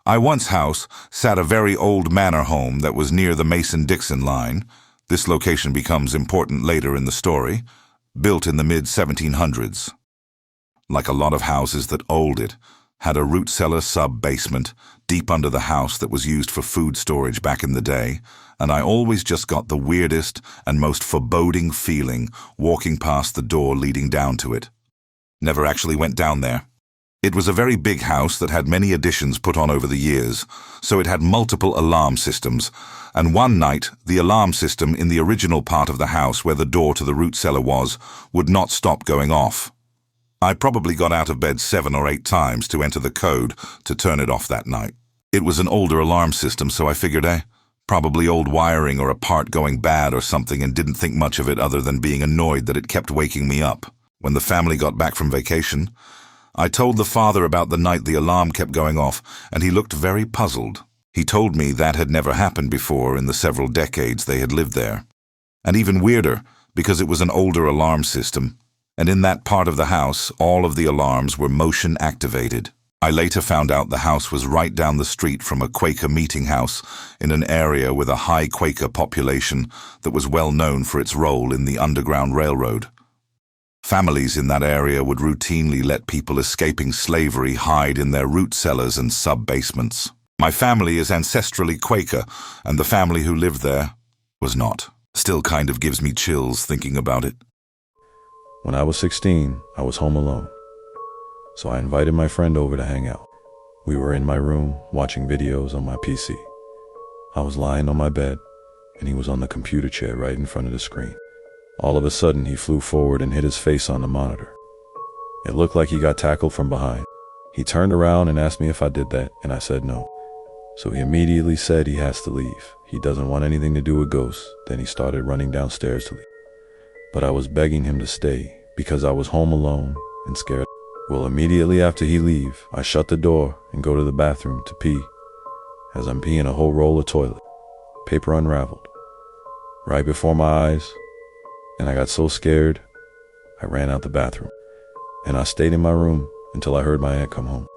I once house sat a very old manor home that was near the Mason-Dixon line. This location becomes important later in the story, built in the mid-1700s. Like a lot of houses that old it, had a root cellar sub-basement deep under the house that was used for food storage back in the day, and I always just got the weirdest and most foreboding feeling walking past the door leading down to it. Never actually went down there. It was a very big house that had many additions put on over the years, so it had multiple alarm systems, and one night the alarm system in the original part of the house where the door to the root cellar was would not stop going off. I probably got out of bed 7 or 8 times to enter the code to turn it off that night. It was an older alarm system, so I figured, probably old wiring or a part going bad or something, and didn't think much of it other than being annoyed that it kept waking me up. When the family got back from vacation, I told the father about the night the alarm kept going off, and he looked very puzzled. He told me that had never happened before in the several decades they had lived there. And even weirder, because it was an older alarm system, and in that part of the house, all of the alarms were motion activated. I later found out the house was right down the street from a Quaker meeting house in an area with a high Quaker population that was well known for its role in the Underground Railroad. Families in that area would routinely let people escaping slavery hide in their root cellars and sub-basements. My family is ancestrally Quaker, and the family who lived there was not. Still kind of gives me chills thinking about it. When I was 16, I was home alone, so I invited my friend over to hang out. We were in my room watching videos on my PC. I was lying on my bed, and he was on the computer chair right in front of the screen. All of a sudden, he flew forward and hit his face on the monitor. It looked like he got tackled from behind. He turned around and asked me if I did that, and I said no. So he immediately said he has to leave. He doesn't want anything to do with ghosts. Then he started running downstairs to leave. But I was begging him to stay because I was home alone and scared. Well, immediately after he leave, I shut the door and go to the bathroom to pee. As I'm peeing, a whole roll of toilet paper unraveled right before my eyes, and I got so scared, I ran out the bathroom. And I stayed in my room until I heard my aunt come home.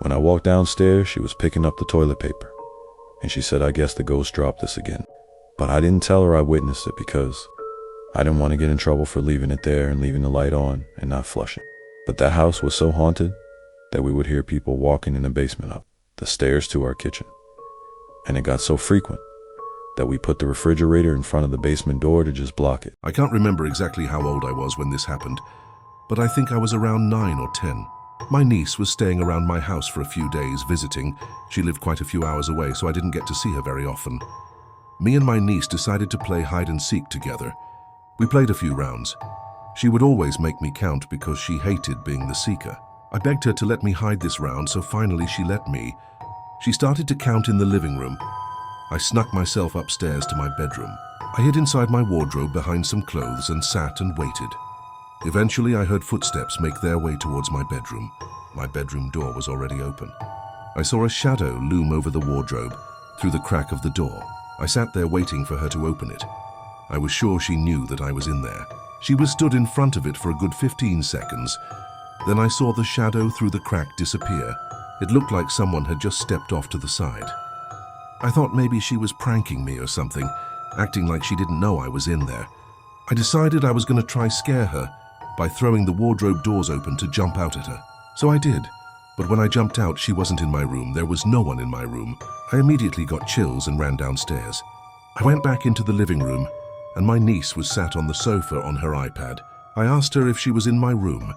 When I walked downstairs, she was picking up the toilet paper, and she said, "I guess the ghost dropped this again." But I didn't tell her I witnessed it because I didn't want to get in trouble for leaving it there and leaving the light on and not flushing. But that house was so haunted that we would hear people walking in the basement up the stairs to our kitchen. And it got so frequent that we put the refrigerator in front of the basement door to just block it. I can't remember exactly how old I was when this happened, but I think I was around 9 or 10. My niece was staying around my house for a few days visiting. She lived quite a few hours away, so I didn't get to see her very often. Me and my niece decided to play hide and seek together. We played a few rounds. She would always make me count because she hated being the seeker. I begged her to let me hide this round, so finally she let me. She started to count in the living room. I snuck myself upstairs to my bedroom. I hid inside my wardrobe behind some clothes and sat and waited. Eventually I heard footsteps make their way towards my bedroom. My bedroom door was already open. I saw a shadow loom over the wardrobe through the crack of the door. I sat there waiting for her to open it. I was sure she knew that I was in there. She was stood in front of it for a good 15 seconds. Then I saw the shadow through the crack disappear. It looked like someone had just stepped off to the side. I thought maybe she was pranking me or something, acting like she didn't know I was in there. I decided I was going to try scare her by throwing the wardrobe doors open to jump out at her. So I did. But when I jumped out, she wasn't in my room. There was no one in my room. I immediately got chills and ran downstairs. I went back into the living room, and my niece was sat on the sofa on her iPad. I asked her if she was in my room,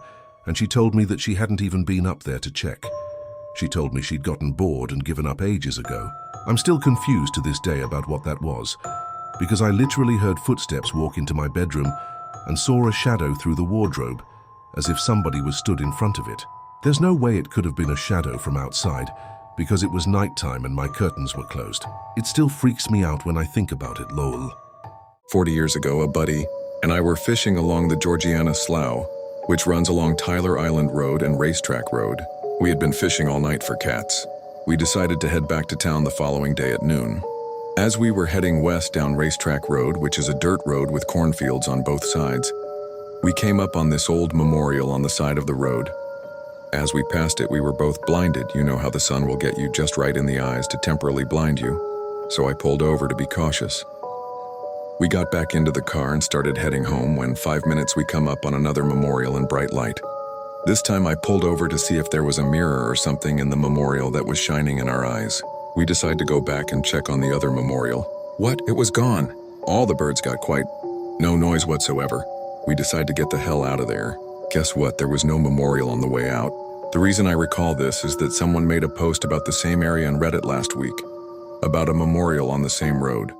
and she told me that she hadn't even been up there to check. She told me she'd gotten bored and given up ages ago. I'm still confused to this day about what that was, because I literally heard footsteps walk into my bedroom and saw a shadow through the wardrobe, as if somebody was stood in front of it. There's no way it could have been a shadow from outside, because it was nighttime and my curtains were closed. It still freaks me out when I think about it, lol. 40 years ago, a buddy and I were fishing along the Georgiana Slough, which runs along Tyler Island Road and Racetrack Road. We had been fishing all night for cats. We decided to head back to town the following day at noon. As we were heading west down Racetrack Road, which is a dirt road with cornfields on both sides, we came up on this old memorial on the side of the road. As we passed it, we were both blinded. You know how the sun will get you just right in the eyes to temporarily blind you. So I pulled over to be cautious. We got back into the car and started heading home when 5 minutes we come up on another memorial in bright light. This time I pulled over to see if there was a mirror or something in the memorial that was shining in our eyes. We decided to go back and check on the other memorial. What? It was gone. All the birds got quiet. No noise whatsoever. We decided to get the hell out of there. Guess what? There was no memorial on the way out. The reason I recall this is that someone made a post about the same area on Reddit last week, about a memorial on the same road.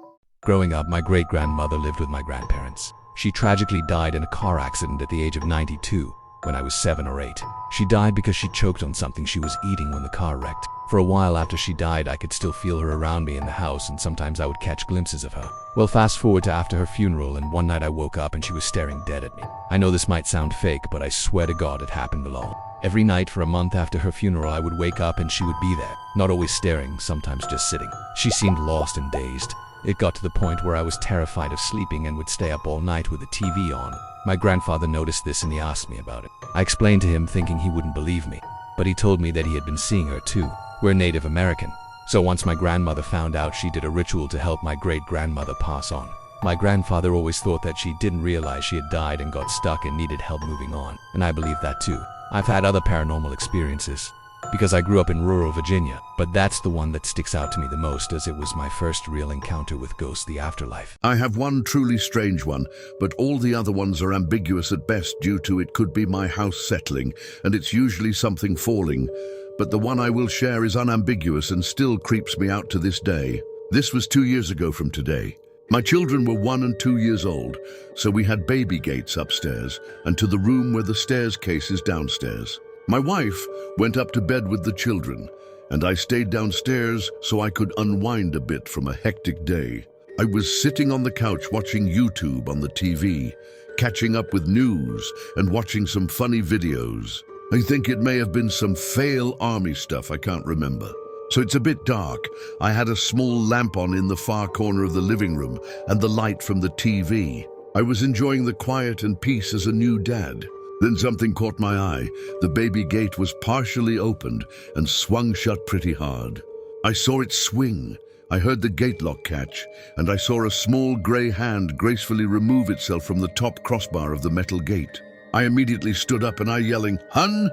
Growing up, my great-grandmother lived with my grandparents. She tragically died in a car accident at the age of 92 when I was 7 or 8. She died because she choked on something she was eating when the car wrecked. For a while after she died, I could still feel her around me in the house, and sometimes I would catch glimpses of her. Well, fast forward to after her funeral, and one night I woke up and she was staring dead at me. I know this might sound fake, but I swear to God it happened alone. Every night for a month after her funeral, I would wake up and she would be there, not always staring, sometimes just sitting. She seemed lost and dazed. It got to the point where I was terrified of sleeping and would stay up all night with the TV on. My grandfather noticed this and he asked me about it. I explained to him, thinking he wouldn't believe me, but he told me that he had been seeing her too. We're Native American, so once my grandmother found out, she did a ritual to help my great-grandmother pass on. My grandfather always thought that she didn't realize she had died and got stuck and needed help moving on, and I believe that too. I've had other paranormal experiences, because I grew up in rural Virginia, but that's the one that sticks out to me the most, as it was my first real encounter with ghosts, the afterlife. I have one truly strange one, but all the other ones are ambiguous at best due to it could be my house settling, and it's usually something falling. But the one I will share is unambiguous and still creeps me out to this day. This was 2 years ago from today. My children were 1 and 2 years old, so we had baby gates upstairs and to the room where the stairs case is downstairs. My wife went up to bed with the children, and I stayed downstairs so I could unwind a bit from a hectic day. I was sitting on the couch watching YouTube on the TV, catching up with news and watching some funny videos. I think it may have been some fail army stuff, I can't remember. So it's a bit dark. I had a small lamp on in the far corner of the living room and the light from the TV. I was enjoying the quiet and peace as a new dad. Then something caught my eye. The baby gate was partially opened and swung shut pretty hard. I saw it swing. I heard the gate lock catch, and I saw a small grey hand gracefully remove itself from the top crossbar of the metal gate. I immediately stood up and I yelling, "Hun?"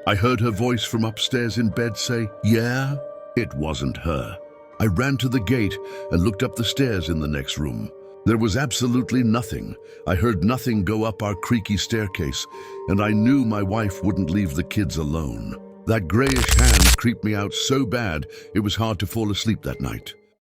I heard her voice from upstairs in bed say, "Yeah?" It wasn't her. I ran to the gate and looked up the stairs in the next room. There was absolutely nothing. I heard nothing go up our creaky staircase, and I knew my wife wouldn't leave the kids alone. That grayish hand creeped me out so bad, it was hard to fall asleep that night.